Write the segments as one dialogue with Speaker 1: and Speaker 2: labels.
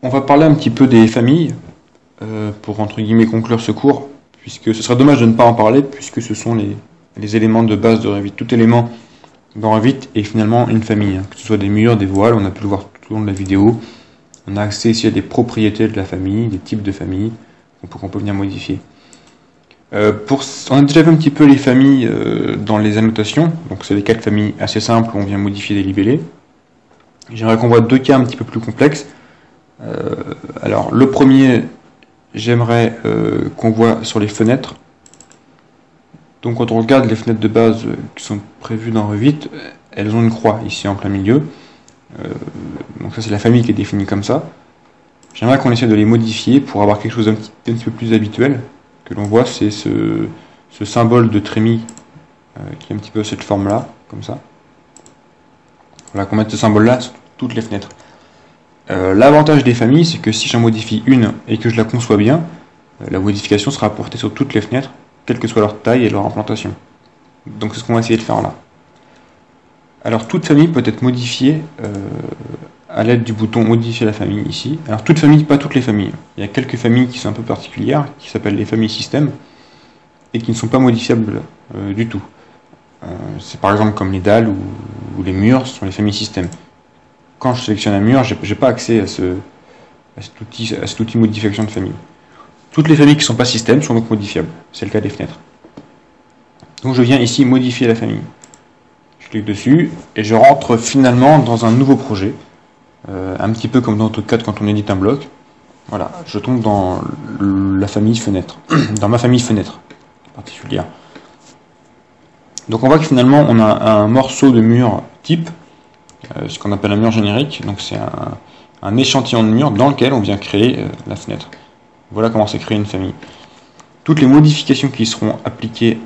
Speaker 1: On va parler un petit peu des familles, pour entre guillemets conclure ce cours, puisque ce serait dommage de ne pas en parler, puisque ce sont les éléments de base de Revit. Tout élément dans Revit est finalement une famille, hein. Que ce soit des murs, des voiles, on a pu le voir tout au long de la vidéo. On a accès ici à des propriétés de la famille, des types de familles qu'on peut venir modifier. On a déjà vu un petit peu les familles dans les annotations, donc c'est les cas de familles assez simples où on vient modifier des libellés. J'aimerais qu'on voit deux cas un petit peu plus complexes. Alors le premier, j'aimerais qu'on voit sur les fenêtres. Donc quand on regarde les fenêtres de base qui sont prévues dans Revit, elles ont une croix ici en plein milieu. Donc ça c'est la famille qui est définie comme ça. J'aimerais qu'on essaie de les modifier pour avoir quelque chose d'un petit peu plus habituel. Que l'on voit, c'est ce symbole de trémie qui est un petit peu cette forme là, comme ça. Voilà, qu'on mette ce symbole là sur toutes les fenêtres. L'avantage des familles, c'est que si j'en modifie une et que je la conçois bien, la modification sera apportée sur toutes les fenêtres, quelle que soit leur taille et leur implantation. Donc c'est ce qu'on va essayer de faire là. Alors toute famille peut être modifiée à l'aide du bouton modifier la famille ici. Alors toute famille, pas toutes les familles. Il y a quelques familles qui sont un peu particulières, qui s'appellent les familles système, et qui ne sont pas modifiables du tout. C'est par exemple comme les dalles ou les murs, ce sont les familles système. Quand je sélectionne un mur, j'ai pas accès à cet outil modification de famille. Toutes les familles qui ne sont pas système sont donc modifiables. C'est le cas des fenêtres. Donc je viens ici modifier la famille. Je clique dessus et je rentre finalement dans un nouveau projet. Un petit peu comme dans AutoCAD quand on édite un bloc. Voilà, je tombe dans la famille fenêtre, dans ma famille fenêtre particulière. Donc on voit que finalement on a un morceau de mur type, ce qu'on appelle un mur générique. Donc c'est un échantillon de mur dans lequel on vient créer la fenêtre. Voilà comment c'est créé une famille. Toutes les modifications qui seront appliquées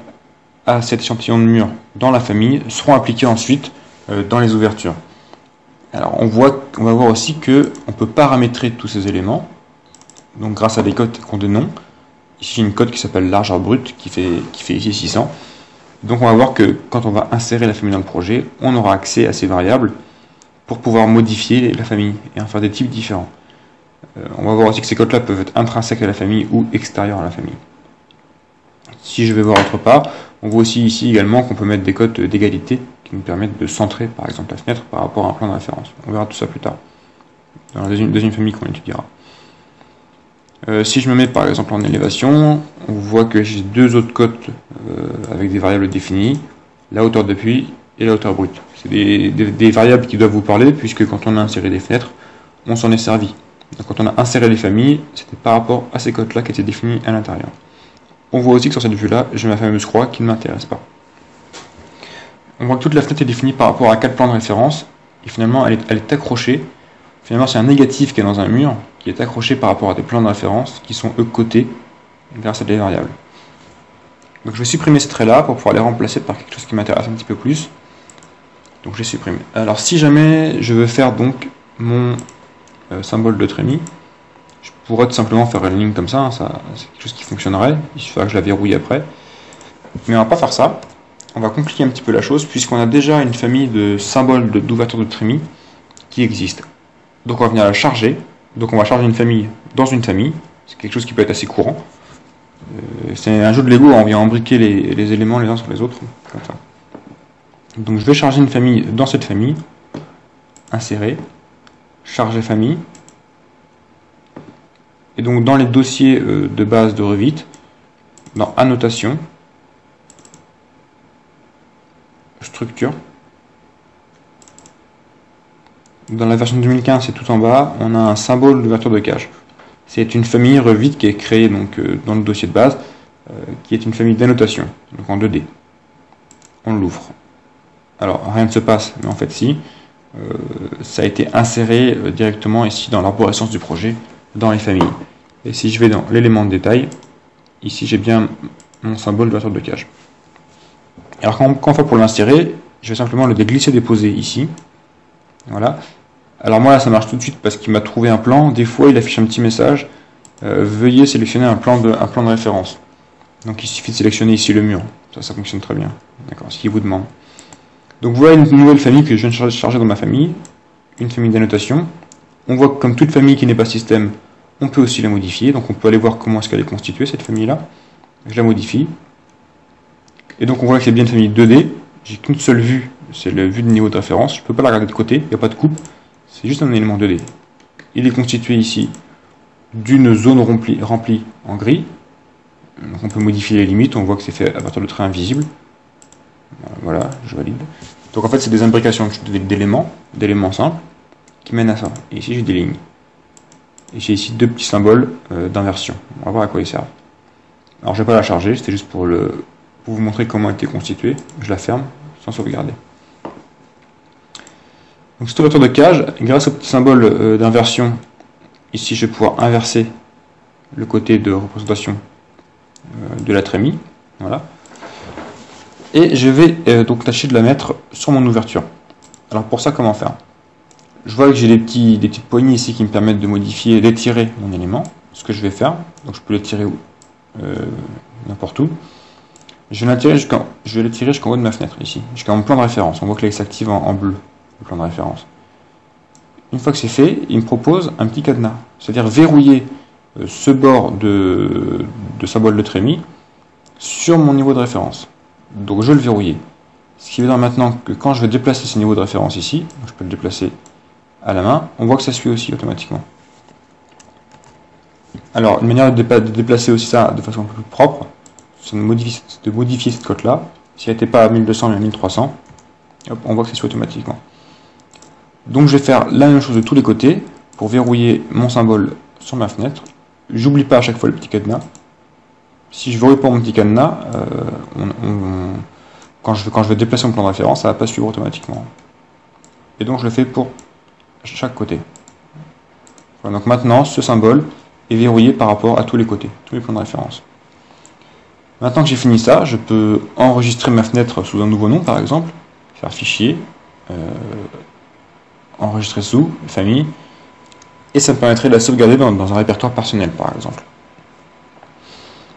Speaker 1: à cet échantillon de mur dans la famille seront appliquées ensuite dans les ouvertures. Alors on va voir aussi qu'on peut paramétrer tous ces éléments, donc grâce à des codes qui ont des noms. Ici une code qui s'appelle largeur brute qui fait ici 600. Donc on va voir que quand on va insérer la famille dans le projet, on aura accès à ces variables pour pouvoir modifier la famille et en faire des types différents. On va voir aussi que ces codes-là peuvent être intrinsèques à la famille ou extérieurs à la famille. Si je vais voir autre part, on voit aussi ici également qu'on peut mettre des codes d'égalité qui nous permettent de centrer par exemple la fenêtre par rapport à un plan de référence. On verra tout ça plus tard, dans la deuxième famille qu'on étudiera. Si je me mets par exemple en élévation, on voit que j'ai deux autres codes avec des variables définies, la hauteur d'appui et la hauteur brute. C'est des variables qui doivent vous parler puisque quand on a inséré des fenêtres, on s'en est servi. Donc quand on a inséré les familles, c'était par rapport à ces codes-là qui étaient définis à l'intérieur. On voit aussi que sur cette vue-là, j'ai ma fameuse croix qui ne m'intéresse pas. On voit que toute la fenêtre est définie par rapport à 4 plans de référence, et finalement elle est accrochée. Finalement c'est un négatif qui est dans un mur, qui est accroché par rapport à des plans de référence, qui sont eux cotés grâce à des variables. Donc je vais supprimer ces traits-là pour pouvoir les remplacer par quelque chose qui m'intéresse un petit peu plus. Donc je les supprime. Alors si jamais je veux faire donc mon symbole de trémie, je pourrais tout simplement faire une ligne comme ça, c'est quelque chose qui fonctionnerait, il suffira que je la verrouille après. Mais on va pas faire ça, on va compliquer un petit peu la chose, puisqu'on a déjà une famille de symboles d'ouverture de trémie qui existe. Donc on va venir la charger, donc on va charger une famille dans une famille, c'est quelque chose qui peut être assez courant. C'est un jeu de Lego, on vient embriquer les éléments les uns sur les autres, comme ça. Donc je vais charger une famille dans cette famille, insérer, charger famille, et donc dans les dossiers de base de Revit, dans annotation, structure, dans la version 2015 c'est tout en bas, on a un symbole d'ouverture de cache. C'est une famille Revit qui est créée donc, dans le dossier de base, qui est une famille d'annotation, donc en 2D. On l'ouvre. Alors rien ne se passe, mais en fait si, ça a été inséré directement ici dans l'arborescence du projet, dans les familles. Et si je vais dans l'élément de détail, ici j'ai bien mon symbole d'ouverture de cache. Alors quand on fait pour l'insérer, je vais simplement le glisser-déposer ici. Voilà. Alors moi là ça marche tout de suite parce qu'il m'a trouvé un plan. Des fois il affiche un petit message, veuillez sélectionner un plan de référence. Donc il suffit de sélectionner ici le mur. Ça fonctionne très bien. D'accord, ce qu'il vous demande. Donc voilà une nouvelle famille que je viens de charger dans ma famille, une famille d'annotation. On voit que comme toute famille qui n'est pas système, on peut aussi la modifier. Donc on peut aller voir comment est-ce qu'elle est constituée, cette famille-là. Je la modifie. Et donc on voit que c'est bien une famille 2D. J'ai qu'une seule vue, c'est la vue de niveau de référence. Je ne peux pas la regarder de côté, il n'y a pas de coupe. C'est juste un élément 2D. Il est constitué ici d'une zone remplie en gris. Donc on peut modifier les limites, on voit que c'est fait à partir de traits invisibles. Voilà, je valide. Donc en fait c'est des imbrications d'éléments simples qui mènent à ça. Et ici j'ai des lignes. Et j'ai ici deux petits symboles d'inversion. On va voir à quoi ils servent. Alors je ne vais pas la charger, c'était juste pour vous montrer comment elle était constituée. Je la ferme sans sauvegarder. Donc cette ouverture de cage, grâce au petit symbole d'inversion, ici je vais pouvoir inverser le côté de représentation de la trémie. Voilà. Et je vais donc tâcher de la mettre sur mon ouverture. Alors pour ça, comment faire? Je vois que j'ai des petites poignées ici qui me permettent de modifier, d'étirer mon élément. Ce que je vais faire, donc je peux l'étirer n'importe où. Je vais l'étirer jusqu'en haut de ma fenêtre, ici, jusqu'à mon plan de référence. On voit que là il s'active en bleu, le plan de référence. Une fois que c'est fait, il me propose un petit cadenas, c'est-à-dire verrouiller ce bord de symbole de trémie sur mon niveau de référence. Donc je vais le verrouiller. Ce qui veut dire maintenant que quand je vais déplacer ce niveau de référence ici, je peux le déplacer à la main, on voit que ça suit aussi automatiquement. Alors une manière de déplacer aussi ça de façon un peu plus propre, c'est de modifier cette cote-là. Si elle n'était pas à 1200 mais à 1300, hop, on voit que ça suit automatiquement. Donc je vais faire la même chose de tous les côtés pour verrouiller mon symbole sur ma fenêtre. J'oublie pas à chaque fois le petit cadenas. Si je verrouille pas mon petit cadenas, quand je vais déplacer mon plan de référence, ça ne va pas suivre automatiquement. Et donc je le fais pour chaque côté. Voilà, donc maintenant ce symbole est verrouillé par rapport à tous les côtés, tous les plans de référence. Maintenant que j'ai fini ça, je peux enregistrer ma fenêtre sous un nouveau nom par exemple, faire fichier, enregistrer sous, famille, et ça me permettrait de la sauvegarder dans un répertoire personnel par exemple.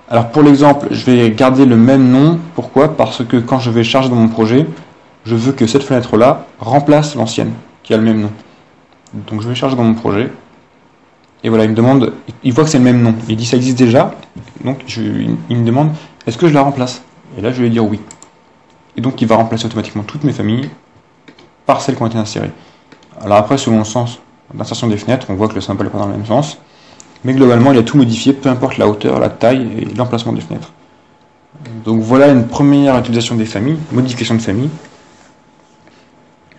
Speaker 1: Alors pour l'exemple, je vais garder le même nom. Pourquoi? Parce que quand je vais charger dans mon projet, je veux que cette fenêtre-là remplace l'ancienne, qui a le même nom. Donc je vais charger dans mon projet. Et voilà, il me demande, il voit que c'est le même nom. Il dit ça existe déjà. Donc il me demande, est-ce que je la remplace? Et là je vais lui dire oui. Et donc il va remplacer automatiquement toutes mes familles par celles qui ont été insérées. Alors après, selon le sens d'insertion des fenêtres, on voit que le symbole n'est pas dans le même sens. Mais globalement, il a tout modifié, peu importe la hauteur, la taille et l'emplacement des fenêtres. Donc voilà une première utilisation des familles, modification de famille.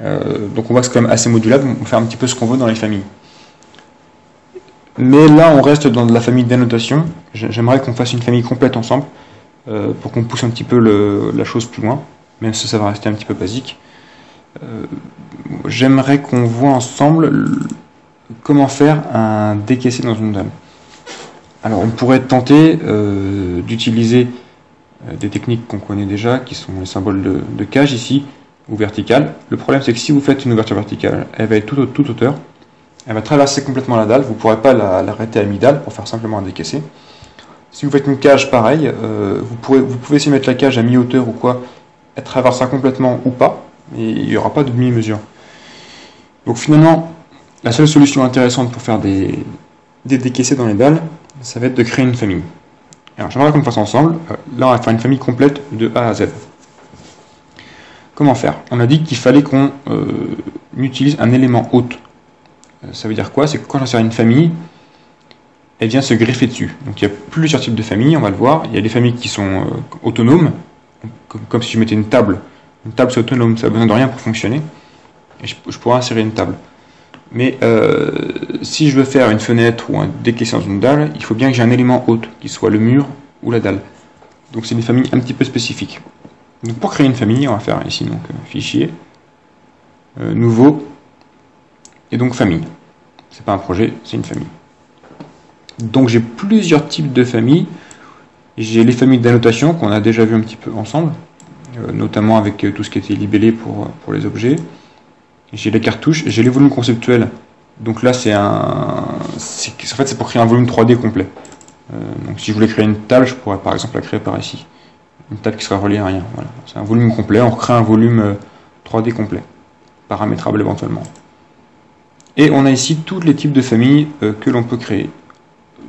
Speaker 1: Donc on voit que c'est quand même assez modulable, on peut faire un petit peu ce qu'on veut dans les familles. Mais là, on reste dans de la famille d'annotation. J'aimerais qu'on fasse une famille complète ensemble, pour qu'on pousse un petit peu la chose plus loin, même si ça va rester un petit peu basique. J'aimerais qu'on voit ensemble comment faire un décaissé dans une dalle. Alors on pourrait tenter d'utiliser des techniques qu'on connaît déjà, qui sont les symboles de cage ici, ou verticale. Le problème c'est que si vous faites une ouverture verticale, elle va être toute hauteur, elle va traverser complètement la dalle, vous ne pourrez pas l'arrêter à mi-dalle pour faire simplement un décaissé. Si vous faites une cage pareille, vous pouvez essayer de mettre la cage à mi-hauteur ou quoi, elle traversera complètement ou pas, et il n'y aura pas de demi-mesure. Donc finalement, la seule solution intéressante pour faire des décaissés dans les dalles, ça va être de créer une famille. Alors j'aimerais qu'on le fasse ensemble. Là on va faire une famille complète de A à Z. Comment faire? On a dit qu'il fallait qu'on utilise un élément hôte. Ça veut dire quoi? C'est que quand j'insère une famille, elle vient se greffer dessus. Donc il y a plusieurs types de familles, on va le voir. Il y a des familles qui sont autonomes, comme si je mettais une table. Une table c'est autonome, ça n'a besoin de rien pour fonctionner. Et je pourrais insérer une table. Mais si je veux faire une fenêtre ou un décaissé dans une dalle, il faut bien que j'ai un élément hôte, qui soit le mur ou la dalle. Donc c'est des familles un petit peu spécifiques. Donc pour créer une famille, on va faire ici donc fichier, nouveau, et donc famille. C'est pas un projet, c'est une famille. Donc j'ai plusieurs types de familles. J'ai les familles d'annotation qu'on a déjà vu un petit peu ensemble, notamment avec tout ce qui était libellé pour les objets. J'ai les cartouches, j'ai les volumes conceptuels. Donc là, c'est pour créer un volume 3D complet. Donc si je voulais créer une table, je pourrais par exemple la créer par ici. Une table qui sera reliée à rien. Voilà. C'est un volume complet, on recrée un volume 3D complet, paramétrable éventuellement. Et on a ici tous les types de familles que l'on peut créer.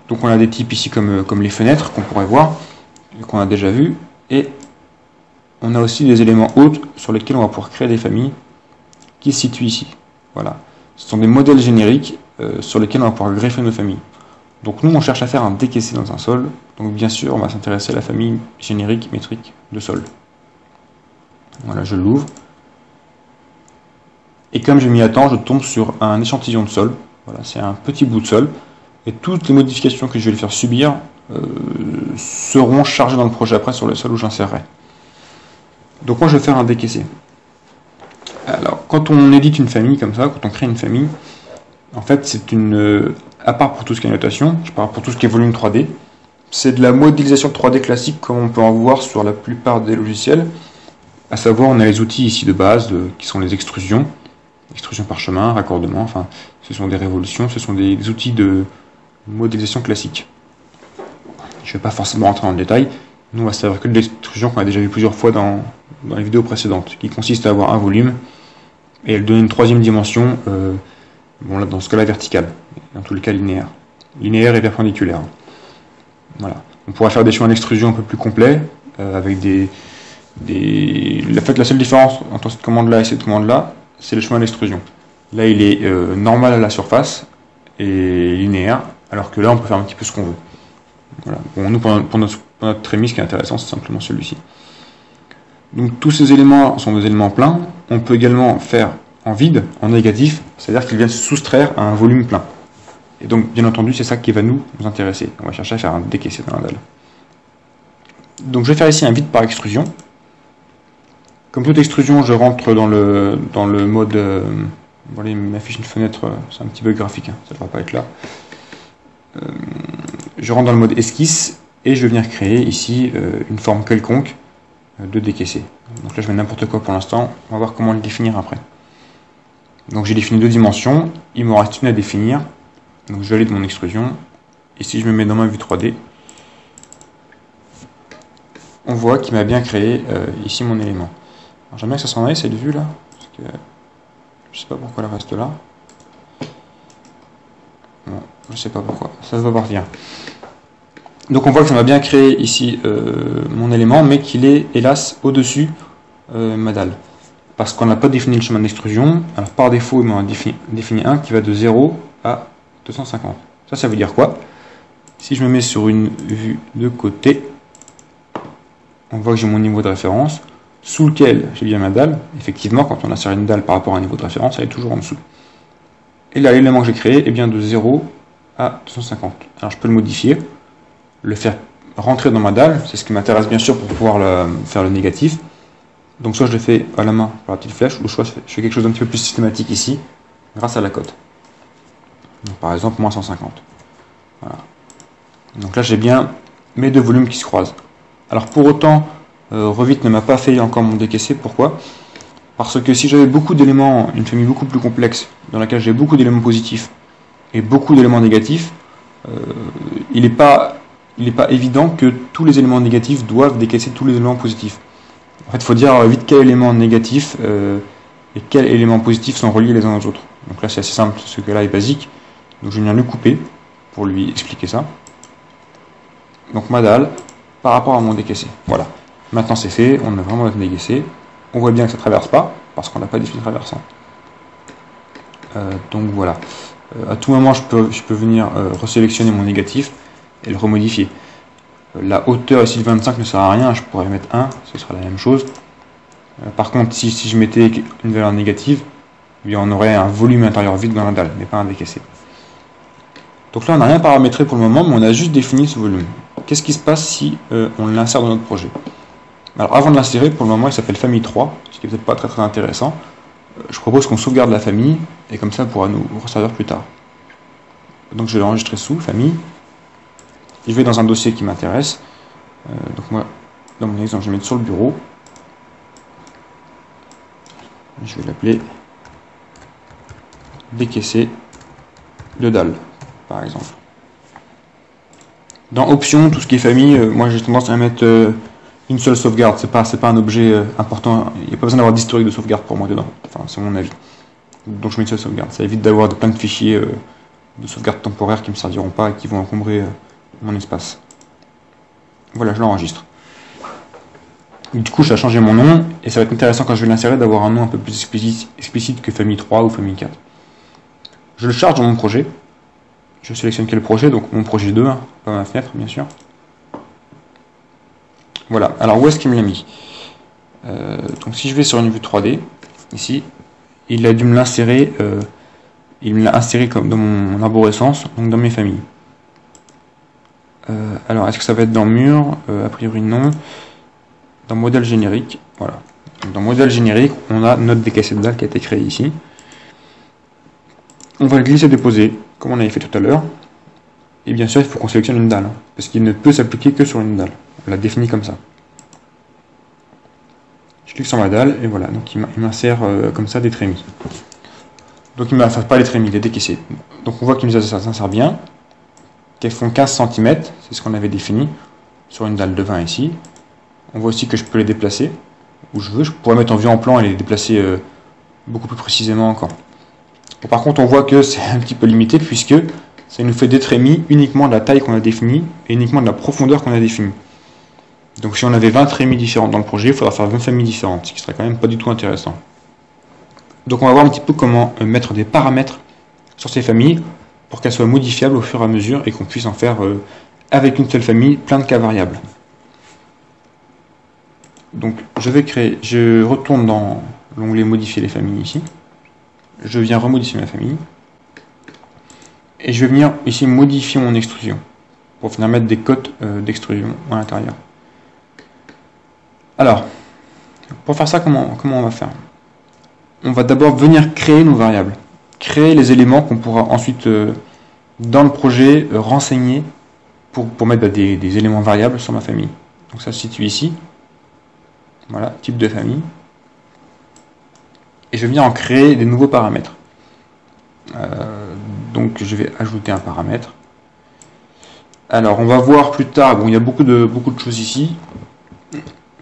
Speaker 1: Donc on a des types ici comme les fenêtres qu'on pourrait voir, qu'on a déjà vu, et on a aussi des éléments autres sur lesquels on va pouvoir créer des familles qui se situent ici. Voilà. Ce sont des modèles génériques sur lesquels on va pouvoir greffer nos familles. Donc nous on cherche à faire un décaissé dans un sol, donc bien sûr on va s'intéresser à la famille générique métrique de sol. Voilà, je l'ouvre. Et comme je m'y attends, je tombe sur un échantillon de sol. Voilà, c'est un petit bout de sol. Et toutes les modifications que je vais le faire subir seront chargées dans le projet après sur le sol où j'insérerai. Donc moi je vais faire un décaissé. Alors quand on édite une famille comme ça, quand on crée une famille, en fait c'est une... à part pour tout ce qui est notation, je parle pour tout ce qui est volume 3D, c'est de la modélisation 3D classique comme on peut en voir sur la plupart des logiciels. À savoir, on a les outils ici de base qui sont les extrusions, extrusion parchemin, raccordement, enfin ce sont des révolutions, ce sont des outils de modélisation classique. Je ne vais pas forcément rentrer dans le détail, nous on va servir que de l'extrusion qu'on a déjà vu plusieurs fois dans les vidéos précédentes, qui consiste à avoir un volume et elle donne une troisième dimension, bon là dans ce cas-là verticale, dans tous les cas linéaire et perpendiculaire. Voilà. On pourra faire des chemins d'extrusion un peu plus complets, avec la seule différence entre cette commande-là et cette commande-là, c'est le chemin d'extrusion. Là, il est normal à la surface et linéaire, alors que là, on peut faire un petit peu ce qu'on veut. Voilà. Bon, nous, pour notre trémie, ce qui est intéressant, c'est simplement celui-ci. Donc, tous ces éléments sont des éléments pleins. On peut également faire en vide, en négatif, c'est-à-dire qu'ils viennent se soustraire à un volume plein. Et donc, bien entendu, c'est ça qui va nous intéresser. On va chercher à faire un décaissé dans la dalle. Donc, je vais faire ici un vide par extrusion. Comme toute extrusion, je rentre dans le mode... bon, il m'affiche une fenêtre, c'est un petit peu graphique, hein, ça ne devrait pas être là. Je rentre dans le mode esquisse et je vais venir créer ici une forme quelconque de décaissé. Donc là, je mets n'importe quoi pour l'instant. On va voir comment le définir après. Donc j'ai défini 2 dimensions. Il me reste une à définir. Donc je vais aller de mon extrusion. Et si je me mets dans ma vue 3D, on voit qu'il m'a bien créé ici mon élément. J'aime bien que ça s'en aille cette vue là, parce que je sais pas pourquoi elle reste là. Bon, je sais pas pourquoi, ça va partir. Donc on voit que ça m'a bien créé ici mon élément, mais qu'il est hélas au-dessus ma dalle. Parce qu'on n'a pas défini le chemin d'extrusion, alors par défaut il m'a défini un qui va de 0 à 250. Ça veut dire quoi? Si je me mets sur une vue de côté, on voit que j'ai mon niveau de référence, sous lequel j'ai bien ma dalle. Effectivement, quand on insère une dalle par rapport à un niveau de référence, elle est toujours en dessous. Et là, l'élément que j'ai créé est bien de 0 à 250. Alors je peux le modifier, le faire rentrer dans ma dalle, c'est ce qui m'intéresse bien sûr pour pouvoir faire le négatif. Donc soit je le fais à la main par la petite flèche, ou soit je fais quelque chose d'un petit peu plus systématique ici, grâce à la cote. Donc, par exemple, moins 150. Voilà. Donc là, j'ai bien mes 2 volumes qui se croisent. Alors pour autant, Revit ne m'a pas fait encore mon décaissé. Pourquoi? Parce que si j'avais beaucoup d'éléments, une famille beaucoup plus complexe, dans laquelle j'ai beaucoup d'éléments positifs et beaucoup d'éléments négatifs, il n'est pas évident que tous les éléments négatifs doivent décaisser tous les éléments positifs. En fait, il faut dire vite quels éléments négatifs et quels éléments positifs sont reliés les uns aux autres. Donc là, c'est assez simple, ce cas-là est basique. Donc je viens le couper pour lui expliquer ça. Donc ma dalle par rapport à mon décaissé. Voilà. Maintenant c'est fait, on a vraiment notre décaissé. On voit bien que ça ne traverse pas, parce qu'on n'a pas défini traversant. Donc voilà. À tout moment, je peux venir resélectionner mon négatif et le remodifier. La hauteur ici de 25 ne sert à rien, je pourrais mettre 1, ce sera la même chose. Par contre, si je mettais une valeur négative, eh bien, on aurait un volume intérieur vide dans la dalle, mais pas un décaissé. Donc là, on n'a rien paramétré pour le moment, mais on a juste défini ce volume. Qu'est-ce qui se passe si on l'insère dans notre projet? Alors avant de l'insérer, pour le moment, il s'appelle famille 3, ce qui n'est peut-être pas très très intéressant. Je propose qu'on sauvegarde la famille, et comme ça, on pourra nous resservir plus tard. Donc je vais l'enregistrer sous famille. Je vais dans un dossier qui m'intéresse. Donc moi, dans mon exemple, je vais mettre sur le bureau. Je vais l'appeler décaissé de dalle, par exemple. Dans options, tout ce qui est famille, moi j'ai tendance à mettre une seule sauvegarde. C'est pas un objet important. Il n'y a pas besoin d'avoir d'historique de sauvegarde pour moi dedans. Enfin, c'est mon avis. Donc je mets une seule sauvegarde. Ça évite d'avoir plein de fichiers de sauvegarde temporaire qui ne me serviront pas et qui vont encombrer mon espace. Voilà, je l'enregistre. Du coup, je vais changer mon nom, et ça va être intéressant quand je vais l'insérer d'avoir un nom un peu plus explicite que famille 3 ou famille 4. Je le charge dans mon projet. Je sélectionne quel projet, donc mon projet 2, hein, pas ma fenêtre, bien sûr. Voilà, alors où est-ce qu'il me l'a mis? Donc si je vais sur une vue 3D, ici, il a dû me l'insérer, il me l'a inséré comme dans mon arborescence, donc dans mes familles. Alors, est-ce que ça va être dans mur? A priori non. Dans modèle générique, voilà. Donc, dans modèle générique, on a notre décaissé de dalle qui a été créé ici. On va le glisser-déposer, comme on avait fait tout à l'heure. Et bien sûr, il faut qu'on sélectionne une dalle, hein, parce qu'il ne peut s'appliquer que sur une dalle. On l'a défini comme ça. Je clique sur ma dalle, et voilà. Donc il m'insère comme ça des trémies. Donc il ne m'insère pas les trémies, les décaissés. Donc on voit qu'il s'insère bien. Qu'elles font 15 cm, c'est ce qu'on avait défini, sur une dalle de 20 ici. On voit aussi que je peux les déplacer où je veux. Je pourrais mettre en vue en plan et les déplacer beaucoup plus précisément encore. Bon, par contre, on voit que c'est un petit peu limité puisque ça nous fait des trémies uniquement de la taille qu'on a définie et uniquement de la profondeur qu'on a définie. Donc si on avait 20 trémies différentes dans le projet, il faudra faire 20 familles différentes, ce qui serait quand même pas du tout intéressant. Donc on va voir un petit peu comment mettre des paramètres sur ces familles pour qu'elles soient modifiables au fur et à mesure et qu'on puisse en faire avec une seule famille plein de cas variables. Donc je retourne dans l'onglet modifier les familles ici, je viens remodifier ma famille, et je vais venir ici modifier mon extrusion, pour venir mettre des cotes d'extrusion à l'intérieur. Alors, pour faire ça, comment on va faire? On va d'abord venir créer nos variables, créer les éléments qu'on pourra ensuite, dans le projet, renseigner pour mettre des éléments variables sur ma famille. Donc ça se situe ici. Voilà, type de famille. Et je vais venir en créer des nouveaux paramètres. Donc je vais ajouter un paramètre. Alors on va voir plus tard, bon il y a beaucoup de choses ici.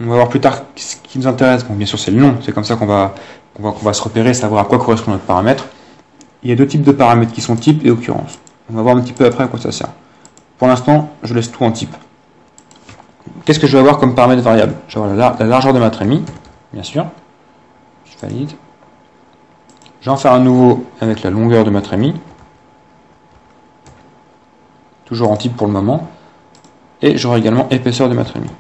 Speaker 1: On va voir plus tard ce qui nous intéresse. Bon bien sûr c'est le nom, c'est comme ça qu'on va se repérer, savoir à quoi correspond notre paramètre. Il y a deux types de paramètres qui sont type et occurrence. On va voir un petit peu après à quoi ça sert. Pour l'instant, je laisse tout en type. Qu'est-ce que je vais avoir comme paramètre variable? Je vais avoir la largeur de ma trémie, bien sûr. Je valide. Je vais en faire un nouveau avec la longueur de ma trémie. Toujours en type pour le moment. Et j'aurai également épaisseur de ma trémie.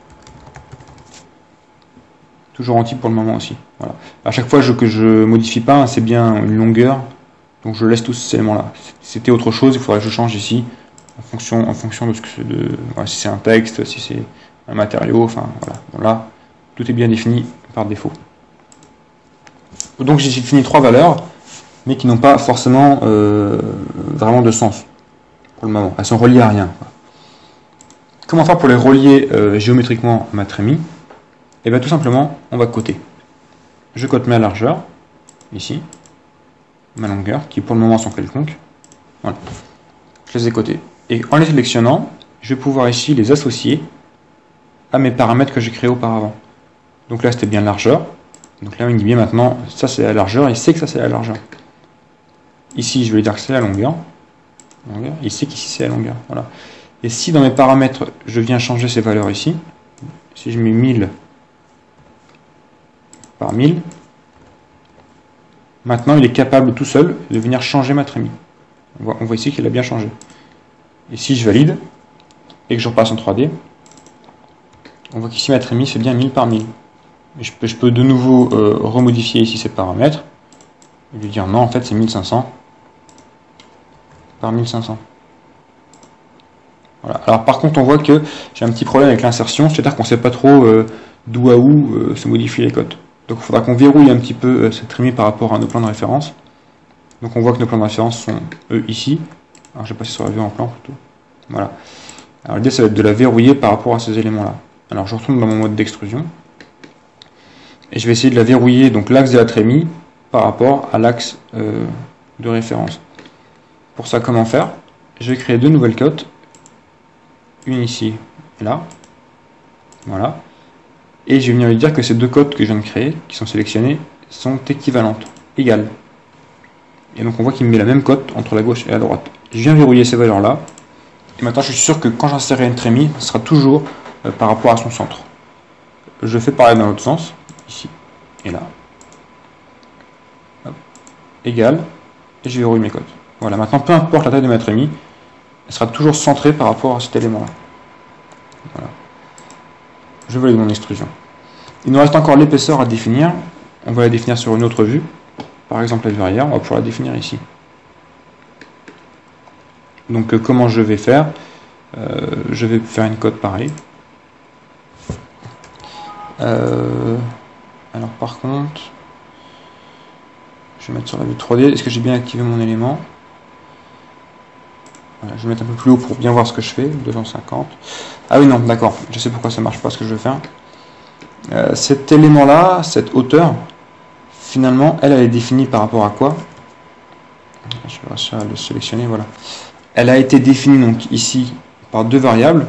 Speaker 1: Toujours en type pour le moment aussi. Voilà. À chaque fois que je modifie pas, c'est bien une longueur. Donc je laisse tous ces éléments-là. Si c'était autre chose, il faudrait que je change ici en fonction de voilà, si c'est un texte, si c'est un matériau, enfin voilà. Bon, là, tout est bien défini par défaut. Donc j'ai défini trois valeurs, mais qui n'ont pas forcément vraiment de sens pour le moment. Elles sont reliées à rien. Comment faire pour les relier géométriquement à ma trémie? Et bien tout simplement, on va coter. Je cote ma largeur, ici, ma longueur, qui pour le moment sont quelconques. Voilà. Je les ai cotés. Et en les sélectionnant, je vais pouvoir ici les associer à mes paramètres que j'ai créés auparavant. Donc là, c'était bien largeur. Donc là, il me dit bien maintenant, ça c'est la largeur, il sait que ça c'est la largeur. Ici, je vais lui dire que c'est la longueur. Il sait qu'ici c'est la longueur. Voilà. Et si dans mes paramètres, je viens changer ces valeurs ici, si je mets 1000 par 1000, maintenant il est capable tout seul de venir changer ma trémie. On voit ici qu'il a bien changé. Et si je valide, et que je repasse en 3D, on voit qu'ici ma trémie c'est bien 1000 par 1000. Et je peux de nouveau remodifier ici ces paramètres, et lui dire non, en fait c'est 1500 par 1500. Voilà. Alors par contre on voit que j'ai un petit problème avec l'insertion, c'est-à-dire qu'on ne sait pas trop d'où à où se modifient les cotes. Donc il faudra qu'on verrouille un petit peu cette trémie par rapport à nos plans de référence. Donc on voit que nos plans de référence sont eux ici. Alors je vais passer sur la vue en plan plutôt. Voilà. Alors l'idée ça va être de la verrouiller par rapport à ces éléments-là. Alors je retourne dans mon mode d'extrusion. Et je vais essayer de la verrouiller, donc l'axe de la trémie, par rapport à l'axe de référence. Pour ça, comment faire? Je vais créer deux nouvelles cotes. Une ici et là. Voilà. Et je vais venir lui dire que ces deux cotes que je viens de créer, qui sont sélectionnées, sont équivalentes, égales. Et donc on voit qu'il me met la même cote entre la gauche et la droite. Je viens verrouiller ces valeurs-là. Et maintenant je suis sûr que quand j'insérerai une trémie, ce sera toujours par rapport à son centre. Je fais pareil dans l'autre sens, ici et là. Hop. Égal. Et je verrouille mes cotes. Voilà, maintenant peu importe la taille de ma trémie, elle sera toujours centrée par rapport à cet élément-là. Voilà. Je valide mon extrusion. Il nous reste encore l'épaisseur à définir. On va la définir sur une autre vue. Par exemple la verrière, on va pouvoir la définir ici. Donc comment je vais faire? Je vais faire une cote pareille. Alors par contre, je vais mettre sur la vue 3D. Est-ce que j'ai bien activé mon élément? Voilà, je vais mettre un peu plus haut pour bien voir ce que je fais. 250. Ah oui, non, d'accord. Je sais pourquoi ça marche pas ce que je veux faire. Cet élément-là, cette hauteur, finalement, elle est définie par rapport à quoi? Je vais réussir à le sélectionner, voilà. Elle a été définie donc ici par deux variables,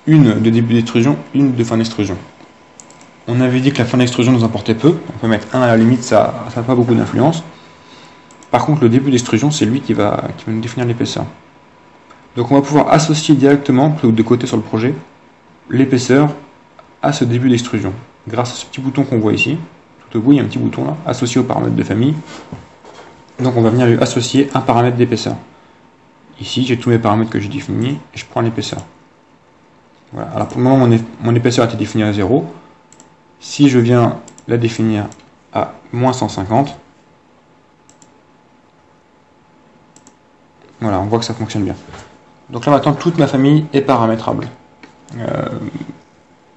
Speaker 1: une de début d'extrusion, une de fin d'extrusion. On avait dit que la fin d'extrusion nous importait peu, on peut mettre 1 à la limite, ça n'a pas beaucoup d'influence. Par contre, le début d'extrusion, c'est lui qui va nous définir l'épaisseur. Donc on va pouvoir associer directement, plutôt de côté sur le projet, l'épaisseur à ce début d'extrusion. Grâce à ce petit bouton qu'on voit ici, tout au bout il y a un petit bouton là, associé au paramètre de famille. Donc on va venir lui associer un paramètre d'épaisseur. Ici j'ai tous mes paramètres que j'ai définis et je prends l'épaisseur. Voilà. Alors pour le moment mon épaisseur a été définie à 0. Si je viens la définir à moins 150, voilà, on voit que ça fonctionne bien. Donc là maintenant toute ma famille est paramétrable.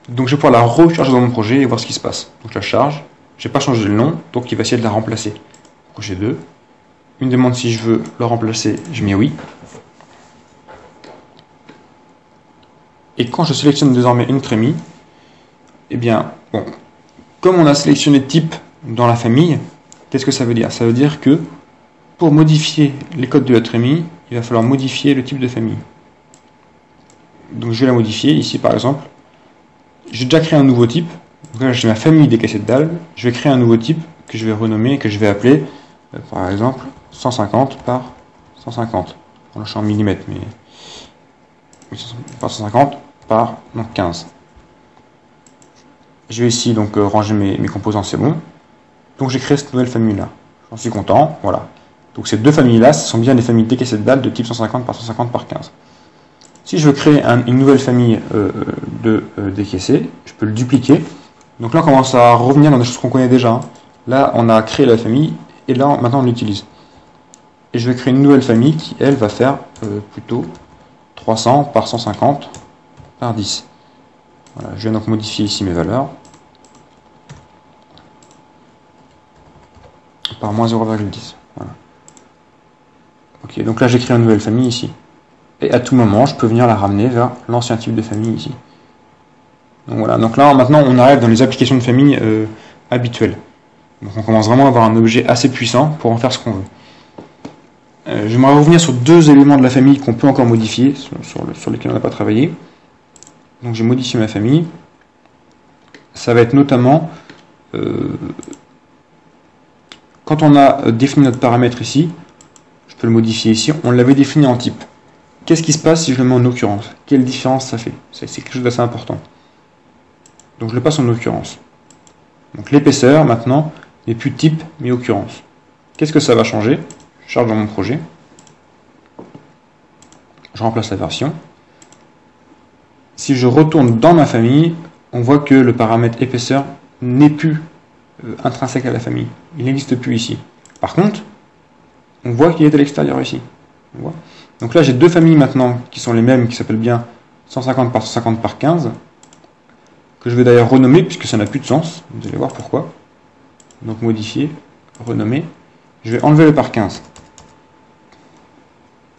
Speaker 1: Donc je vais pouvoir la recharger dans mon projet et voir ce qui se passe. Donc la charge, je n'ai pas changé le nom, donc il va essayer de la remplacer. Projet 2. Il me demande si je veux le remplacer, je mets oui. Et quand je sélectionne désormais une trémie, eh bien, bon, comme on a sélectionné type dans la famille, qu'est-ce que ça veut dire? Ça veut dire que pour modifier les codes de la trémie, il va falloir modifier le type de famille. Donc je vais la modifier, ici par exemple, j'ai déjà créé un nouveau type, donc là j'ai ma famille des cassettes dalles, je vais créer un nouveau type que je vais renommer, que je vais appeler, par exemple, 150 par 150. Bon, là je suis en millimètres, mais par 150 par donc 15. Je vais ici donc ranger mes composants, c'est bon. Donc j'ai créé cette nouvelle famille là. J'en suis content, voilà. Donc ces deux familles là, ce sont bien des familles des cassettes dalles de type 150 par 150 par 15. Si je veux créer une nouvelle famille de décaissés, je peux le dupliquer. Donc là on commence à revenir dans des choses qu'on connaît déjà. Là on a créé la famille et là maintenant on l'utilise. Et je vais créer une nouvelle famille qui elle va faire plutôt 300 par 150 par 10. Voilà, je viens donc modifier ici mes valeurs par moins 0,10. Voilà. Ok, donc là j'ai créé une nouvelle famille ici. Et à tout moment, je peux venir la ramener vers l'ancien type de famille ici. Donc voilà, donc là maintenant on arrive dans les applications de famille habituelles. Donc on commence vraiment à avoir un objet assez puissant pour en faire ce qu'on veut. J'aimerais revenir sur deux éléments de la famille qu'on peut encore modifier, sur lesquels on n'a pas travaillé. Donc j'ai modifié ma famille. Ça va être notamment quand on a défini notre paramètre ici, je peux le modifier ici, on l'avait défini en type. Qu'est-ce qui se passe si je le mets en occurrence? Quelle différence ça fait? C'est quelque chose d'assez important. Donc je le passe en occurrence. Donc l'épaisseur maintenant n'est plus type mais occurrence. Qu'est-ce que ça va changer? Je charge dans mon projet. Je remplace la version. Si je retourne dans ma famille, on voit que le paramètre épaisseur n'est plus intrinsèque à la famille. Il n'existe plus ici. Par contre, on voit qu'il est à l'extérieur ici. On voit. Donc là, j'ai deux familles maintenant qui sont les mêmes, qui s'appellent bien 150 par 150 par 15, que je vais d'ailleurs renommer, puisque ça n'a plus de sens. Vous allez voir pourquoi. Donc modifier, renommer. Je vais enlever le par 15.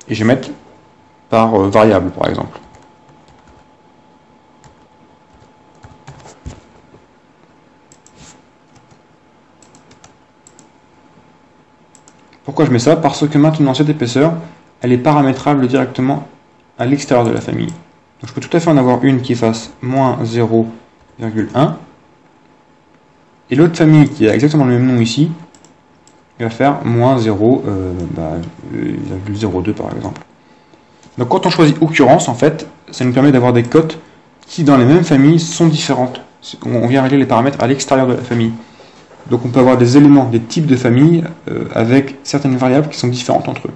Speaker 1: Et je vais mettre par variable, par exemple. Pourquoi je mets ça? Parce que maintenant, cette épaisseur, elle est paramétrable directement à l'extérieur de la famille. Donc je peux tout à fait en avoir une qui fasse moins 0,1. Et l'autre famille qui a exactement le même nom ici, il va faire moins 0,02 par exemple. Donc quand on choisit occurrence, en fait, ça nous permet d'avoir des cotes qui dans les mêmes familles sont différentes. On vient régler les paramètres à l'extérieur de la famille. Donc on peut avoir des éléments, des types de familles avec certaines variables qui sont différentes entre eux.